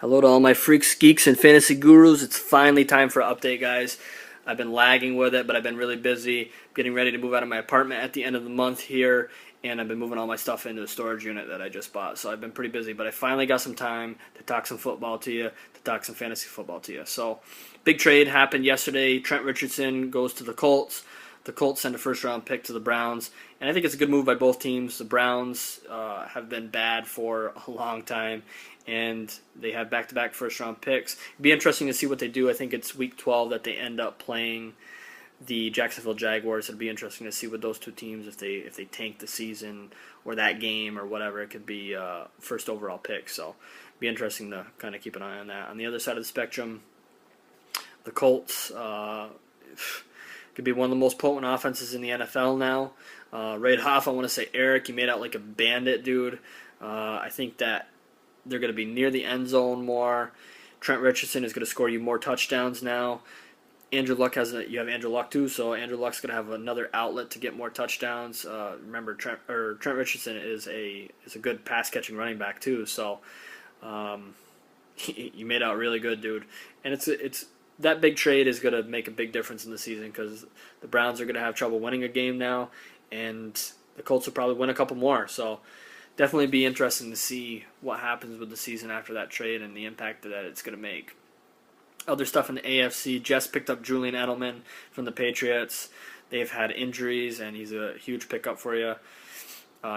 Hello to all my freaks, geeks, and fantasy gurus. It's finally time for an update, guys. I've been lagging with it, but I've been really busy getting ready to move out of my apartment at the end of the month here, and I've been moving all my stuff into a storage unit that I just bought. So I've been pretty busy, but I finally got some time to talk some football to you, to talk some fantasy football to you. So, big trade happened yesterday. Trent Richardson goes to the Colts. The Colts send a first-round pick to the Browns, and I think it's a good move by both teams. The Browns have been bad for a long time, and they have back-to-back first-round picks. It'd be interesting to see what they do. I think it's Week 12 that they end up playing the Jacksonville Jaguars. It'd be interesting to see what those two teams, if they tank the season or that game or whatever, it could be first overall pick. So it'd be interesting to kind of keep an eye on that. On the other side of the spectrum, the Colts could be one of the most potent offenses in the NFL now. Right off, I want to say, Eric, you made out like a bandit, dude. I think that they're going to be near the end zone more. Trent Richardson is going to score you more touchdowns now. Andrew Luck you have Andrew Luck too, so Andrew Luck's going to have another outlet to get more touchdowns. Remember, Trent Richardson is a good pass catching running back too, so you made out really good, dude. And it's that big trade is going to make a big difference in the season because the Browns are going to have trouble winning a game now, and the Colts will probably win a couple more. So definitely be interesting to see what happens with the season after that trade and the impact that it's going to make. Other stuff in the AFC, Jess picked up Julian Edelman from the Patriots. They've had injuries, and he's a huge pickup for you.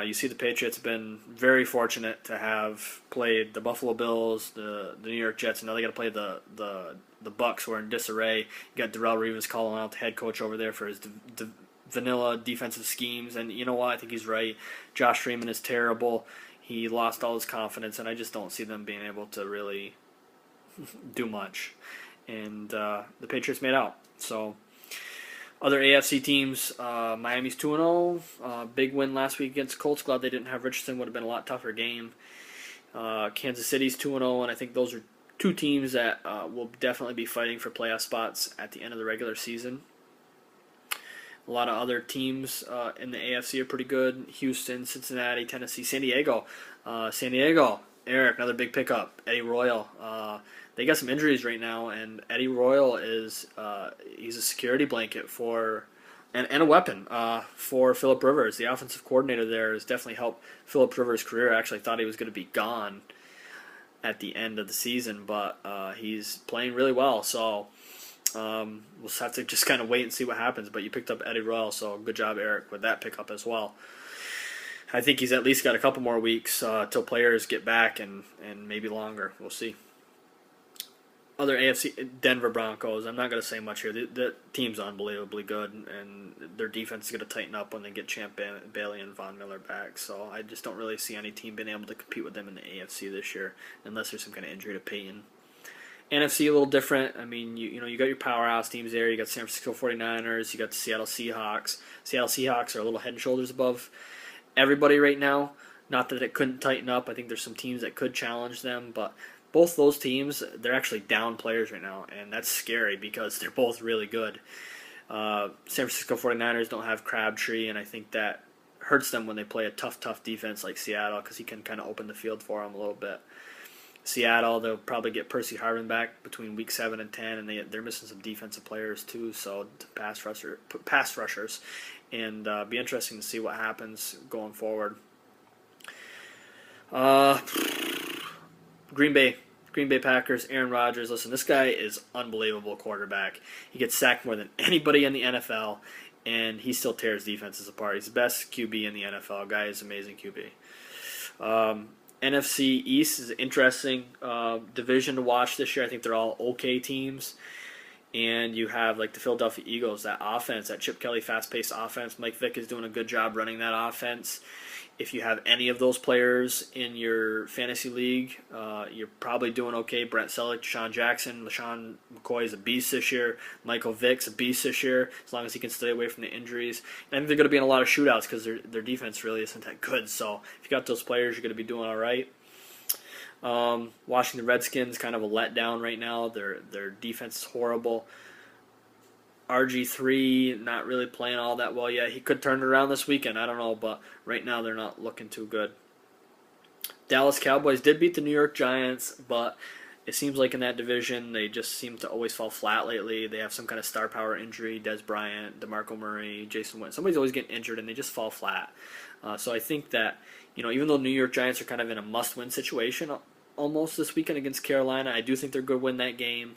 You see the Patriots have been very fortunate to have played the Buffalo Bills, the New York Jets, and now they got to play the Bucks, who are in disarray. You got Darrelle Revis calling out the head coach over there for his vanilla defensive schemes, and you know what? I think he's right. Josh Freeman is terrible. He lost all his confidence, and I just don't see them being able to really do much. And the Patriots made out. So other AFC teams, Miami's 2-0. Big win last week against Colts. Glad they didn't have Richardson. Would have been a lot tougher game. Kansas City's 2-0, and I think those are two teams that will definitely be fighting for playoff spots at the end of the regular season. A lot of other teams in the AFC are pretty good. Houston, Cincinnati, Tennessee, San Diego. Eric, another big pickup. Eddie Royal. They got some injuries right now, and Eddie Royal is he's a security blanket and a weapon for Phillip Rivers. The offensive coordinator there has definitely helped Phillip Rivers' career. I actually thought he was going to be gone at the end of the season, but he's playing really well. So we'll have to just kind of wait and see what happens. But you picked up Eddie Royal, so good job, Eric, with that pickup as well. I think he's at least got a couple more weeks till players get back, and maybe longer. We'll see. Other AFC, Denver Broncos. I'm not going to say much here. The team's unbelievably good, and their defense is going to tighten up when they get Champ Bailey and Von Miller back. So I just don't really see any team being able to compete with them in the AFC this year, unless there's some kind of injury to Peyton. NFC a little different. I mean, you got your powerhouse teams there. You got San Francisco 49ers. You got the Seattle Seahawks. Seattle Seahawks are a little head and shoulders above everybody right now. Not that it couldn't tighten up. I think there's some teams that could challenge them, but both those teams, they're actually down players right now, and that's scary because they're both really good. San Francisco 49ers don't have Crabtree, and I think that hurts them when they play a tough defense like Seattle because he can kind of open the field for them a little bit. Seattle, they'll probably get Percy Harvin back between week 7 and 10, and they're missing some defensive players too, so pass rushers, and be interesting to see what happens going forward. Green Bay Packers, Aaron Rodgers. Listen, this guy is unbelievable quarterback. He gets sacked more than anybody in the NFL, and he still tears defenses apart. He's the best QB in the NFL. Guy is amazing QB. NFC East is an interesting division to watch this year. I think they're all okay teams. And you have like the Philadelphia Eagles, that offense, that Chip Kelly fast-paced offense. Mike Vick is doing a good job running that offense. If you have any of those players in your fantasy league, you're probably doing okay. Brent Selleck, Deshaun Jackson, LaShawn McCoy is a beast this year. Michael Vick's a beast this year, as long as he can stay away from the injuries. And I think they're going to be in a lot of shootouts because their defense really isn't that good. So if you got those players, you're going to be doing all right. Washington Redskins, kind of a letdown right now. Their defense is horrible. RG3 not really playing all that well yet. He could turn it around this weekend. I don't know, but right now they're not looking too good. Dallas Cowboys did beat the New York Giants, but it seems like in that division they just seem to always fall flat lately. They have some kind of star power injury, Des Bryant, DeMarco Murray, Jason Witten. Somebody's always getting injured and they just fall flat. So I think that, even though New York Giants are kind of in a must-win situation almost this weekend against Carolina, I do think they're going to win that game.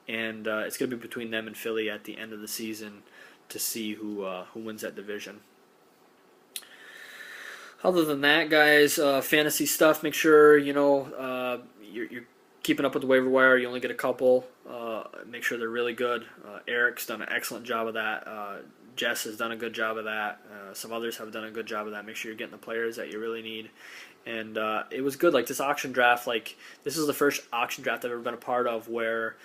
And it's going to be between them and Philly at the end of the season to see who wins that division. Other than that, guys, fantasy stuff, make sure, you're keeping up with the waiver wire. You only get a couple. Make sure they're really good. Eric's done an excellent job of that. Jess has done a good job of that. Some others have done a good job of that. Make sure you're getting the players that you really need. And it was good. Like this auction draft, this is the first auction draft I've ever been a part of where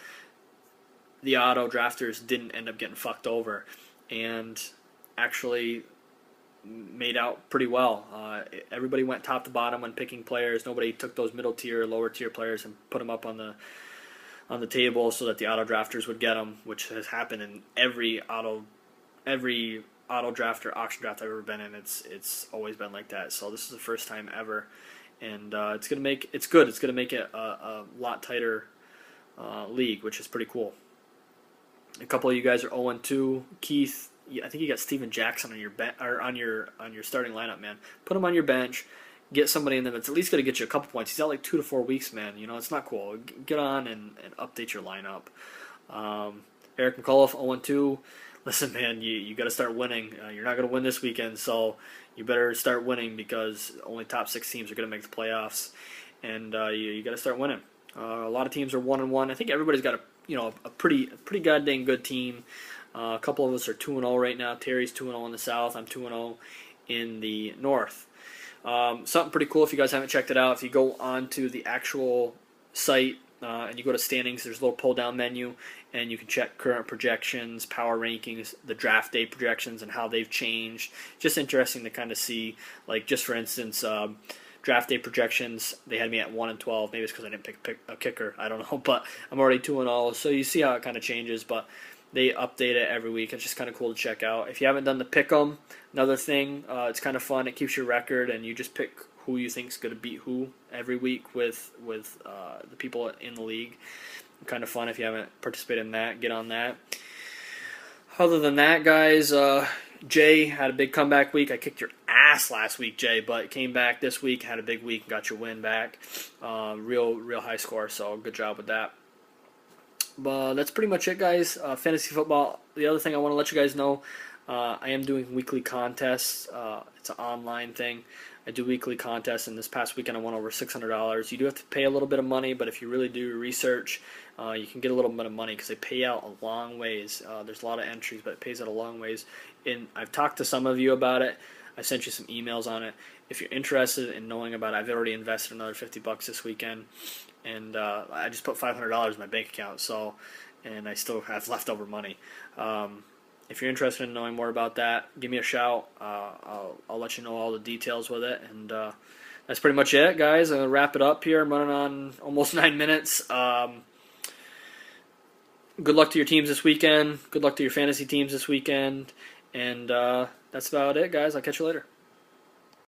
the auto drafters didn't end up getting fucked over and actually made out pretty well. Everybody went top to bottom when picking players. Nobody took those middle tier, lower tier players and put them up on the table so that the auto drafters would get them, which has happened in every auto draft or auction draft I've ever been in. It's always been like that. So this is the first time ever, and it's good. It's gonna make it a lot tighter league, which is pretty cool. A couple of you guys are 0-2. Keith, I think you got Steven Jackson on your on your starting lineup, man. Put him on your bench. Get somebody in there that's at least going to get you a couple points. He's out like 2 to 4 weeks, man. It's not cool. Get on and update your lineup. Eric McAuliffe, 0-2. Listen, man, you got to start winning. You're not going to win this weekend, so you better start winning because only top 6 teams are going to make the playoffs, and you got to start winning. A lot of teams are 1-1. I think everybody's got a pretty goddamn good team. A couple of us are 2-0 right now. Terry's 2-0 in the South. I'm 2-0 in the North. Something pretty cool if you guys haven't checked it out. If you go onto the actual site and you go to standings, there's a little pull-down menu, and you can check current projections, power rankings, the draft day projections, and how they've changed. Just interesting to kind of see, like just for instance, draft day projections, they had me at 1-12. Maybe it's because I didn't pick a kicker. I don't know, but I'm already 2-0. So you see how it kind of changes, but they update it every week. It's just kind of cool to check out. If you haven't done the pick'em, another thing, it's kind of fun. It keeps your record, and you just pick who you think is going to beat who every week with the people in the league. Kind of fun if you haven't participated in that. Get on that. Other than that, guys, Jay had a big comeback week. I kicked your ass last week, Jay, but came back this week, had a big week, and got your win back. Real high score, so good job with that. But that's pretty much it, guys. Fantasy football. The other thing I want to let you guys know, I am doing weekly contests. It's an online thing. I do weekly contests, and this past weekend I won over $600. You do have to pay a little bit of money, but if you really do your research, you can get a little bit of money because they pay out a long ways. There's a lot of entries, but it pays out a long ways. And I've talked to some of you about it. I sent you some emails on it. If you're interested in knowing about it, I've already invested another $50 this weekend. And I just put $500 in my bank account, and I still have leftover money. If you're interested in knowing more about that, give me a shout. I'll let you know all the details with it, and that's pretty much it, guys. I'm gonna wrap it up here. I'm running on almost 9 minutes. Good luck to your teams this weekend. Good luck to your fantasy teams this weekend, and that's about it, guys. I'll catch you later.